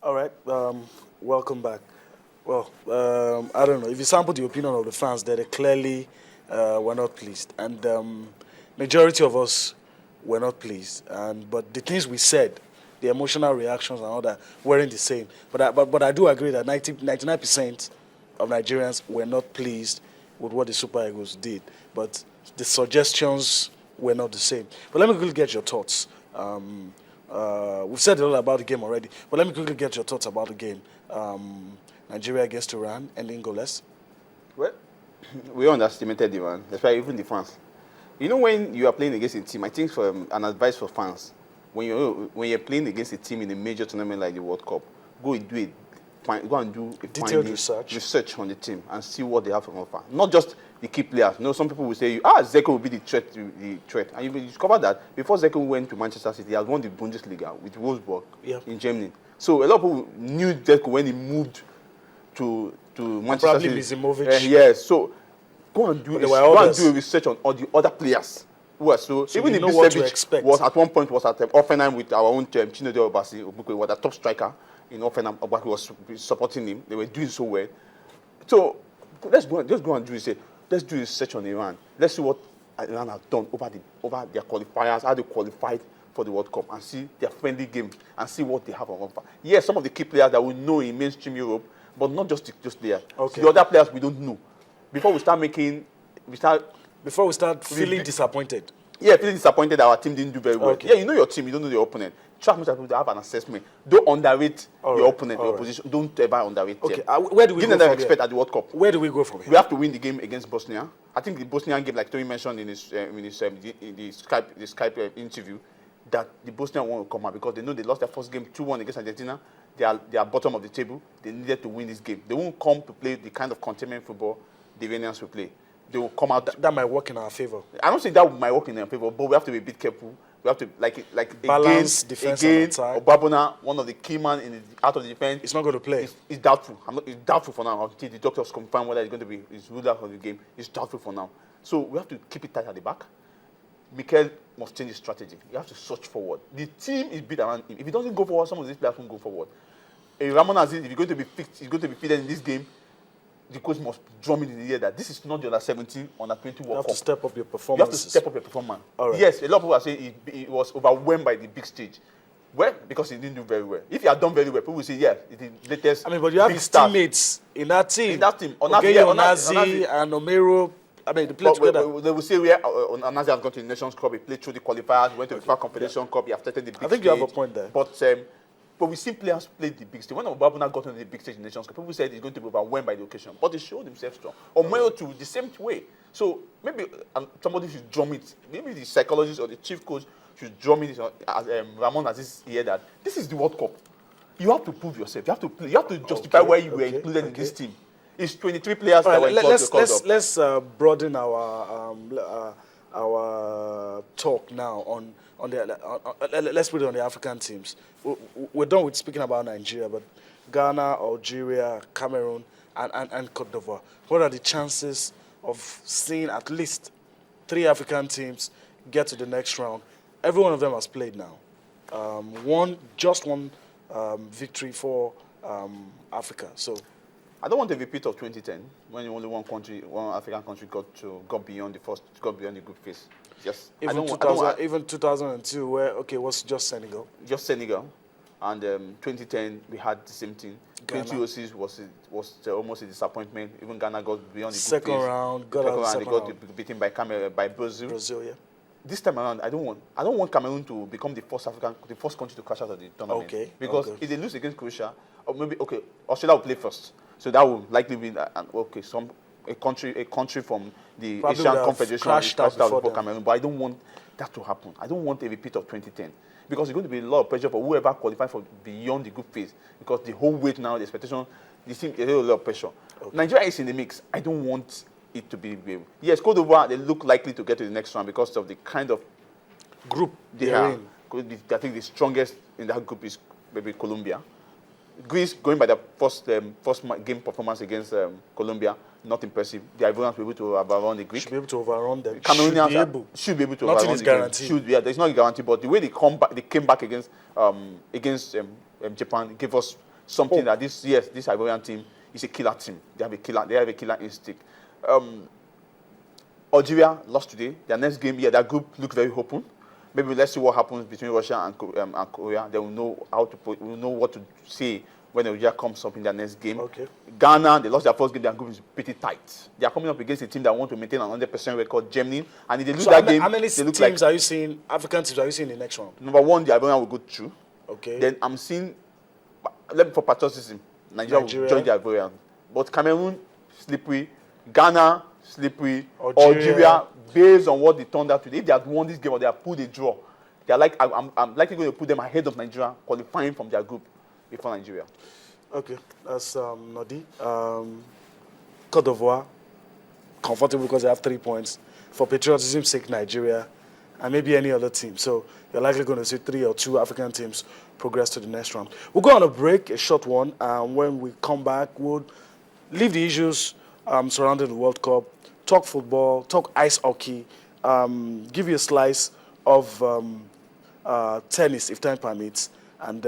All right. Welcome back. Well, I don't know. If you sample the opinion of the fans, there, they clearly were not pleased, and majority of us were not pleased. And but the things we said, the emotional reactions and all that, weren't the same. But I do agree that 99% of Nigerians were not pleased with what the Super Eagles did. But the suggestions were not the same. But let me quickly get your thoughts. We've said a lot about the game already, but let me quickly get your thoughts about the game. Nigeria against Iran, ending goalless. Well, we underestimated Iran. That's why even the fans. You know, when you are playing against a team, I think for an advice for fans, when you're playing against a team in a major tournament like the World Cup, go and do a Detailed research on the team and see what they have to offer. Not just the key players. You know, some people will say, Zeko will be the threat. And you will discover that before Zeko went to Manchester City, he has won the Bundesliga with Wolfsburg in Germany. So a lot of people knew Zeko when he moved to Manchester Probably City. Mizimovic. Yes. So go and do a research on all the other players who are so even if Bisevic was at one point was at Offenheim with our own Chinedu Obasi Obukwe was the top striker in Offenheim. Obaki was supporting him. They were doing so well. So let's go and do let's do research on Iran. Let's see what Iran have done over their qualifiers, how they qualified for the World Cup, and see their friendly game and see what they have on offer. Yes, some of the key players that we know in mainstream Europe, but not just players. Okay. The other players we don't know. Before we start feeling disappointed. Yeah, feeling disappointed that our team didn't do very well. Okay. Yeah, you know your team, you don't know your opponent. Try much as people to have an assessment. Don't underrate your opponent, your opposition. Don't ever underrate them. Where do we give go them from respect here? at the World Cup. Where do we go from here? We have to win the game against Bosnia. I think the Bosnian game, like Tony mentioned in the Skype interview, that the Bosnian want to come out because they know they lost their first game 2-1 against Argentina. They are bottom of the table. They needed to win this game. They won't come to play the kind of containment football the Iranians will play. They will come out. That might work in our favor. I don't think that might work in our favor, but we have to be a bit careful. We have to balance defense and attack. Obabona, one of the key men out of the defense. It's not going to play. It's doubtful. It's doubtful for now until the doctors confirm whether it's going to be ruled out of the game. It's doubtful for now. So we have to keep it tight at the back. Mikel must change his strategy. You have to search forward. The team is built around him. If he doesn't go forward, some of these players won't go forward. Ramon Aziz, if he's going to be fixed, he's going to be fitted in this game. The coach must drum it in the ear that this is not the under 17, under 20 World Cup. You have to step up your performance. You have to step up your performance. Right. Yes, a lot of people are saying he was overwhelmed by the big stage. Well, because he didn't do very well. If he had done very well, people will say, yeah, it is latest. I mean, but you have his teammates in that team. In that team. Onazi and Omero. I mean, they played together. They will say where Onazi has gone to the Nations Cup, he played through the qualifiers, went to the FIFA Confederation Cup, he has started the big stage. I think you have a point there. But we see players play the big stage. When Obabona got on the big stage in the Nations Cup, people said he's going to be overwhelmed by the occasion. But he showed himself strong. Omero too, the same way. So maybe somebody should drum it. Maybe the psychologist or the chief coach should drum it as Ramon Aziz here that this is the World Cup. You have to prove yourself. You have to play. You have to justify why you were included in this team. It's 23 players that were included. Let's broaden our talk now on let's put it on the African teams. We're done with speaking about Nigeria, but Ghana, Algeria, Cameroon, and Cote d'Ivoire. What are the chances of seeing at least 3 African teams get to the next round? Every one of them has played now. One victory for Africa. So I don't want a repeat of 2010 when only one African country got beyond the group phase. Yes. Even 2002, where it was just Senegal. Just Senegal, and 2010 we had the same thing. 2006 was almost a disappointment. Even Ghana got beyond the second round. They got beaten by Brazil. Brazil, yeah. This time around, I don't want Cameroon to become the first country to crash out of the tournament. Okay. Because if they lose against Croatia, or maybe Australia will play first, so that will likely be a country from the Probably Asian Confederation crashed out before Cameroon. But I don't want that to happen. I don't want a repeat of 2010 because it's going to be a lot of pressure for whoever qualifies for beyond the group phase. Because the whole weight now, the expectation, the team, a lot of pressure. Okay. Nigeria is in the mix. I don't want it to be. Yes, Cote d'Ivoire, they look likely to get to the next round because of the kind of group they are in. I think the strongest in that group is maybe Colombia. Greece, going by the first game performance against Colombia, not impressive. The Ivorians will be able to overrun the Greek. Should be able to overrun them. Cameroonians should be able to overrun the guaranteed. There's not a guarantee, but the way they came back against Japan gave us something that this Ivorian team is a killer team. They have a killer instinct. Algeria lost today. Their next game, their group looked very open. Maybe let's see what happens between Russia and Korea. They will know will know what to say when Algeria comes up in their next game. Okay. Ghana, they lost their first game. Their group is pretty tight. They are coming up against a team that want to maintain an 100% record, Germany. And if they lose that game, how many teams are you seeing? African teams are you seeing in the next round? Number one, the Ivorian will go through. Okay. Then I'm seeing, for patriotism, Nigeria will join the Ivorian. But Cameroon, slippery. Ghana, slippery. Algeria, based on what they turned out today, if they had won this game or they had pulled a draw, they are like, I'm likely going to put them ahead of Nigeria, qualifying from their group before Nigeria. Okay, that's Nodi. Côte d'Ivoire, comfortable because they have 3 points. For patriotism's sake, Nigeria, and maybe any other team. So you're likely going to see 3 or 2 African teams progress to the next round. We'll go on a break, a short one, and when we come back, we'll leave the issues surrounding the World Cup, talk football, talk ice hockey, give you a slice of tennis, if time permits, and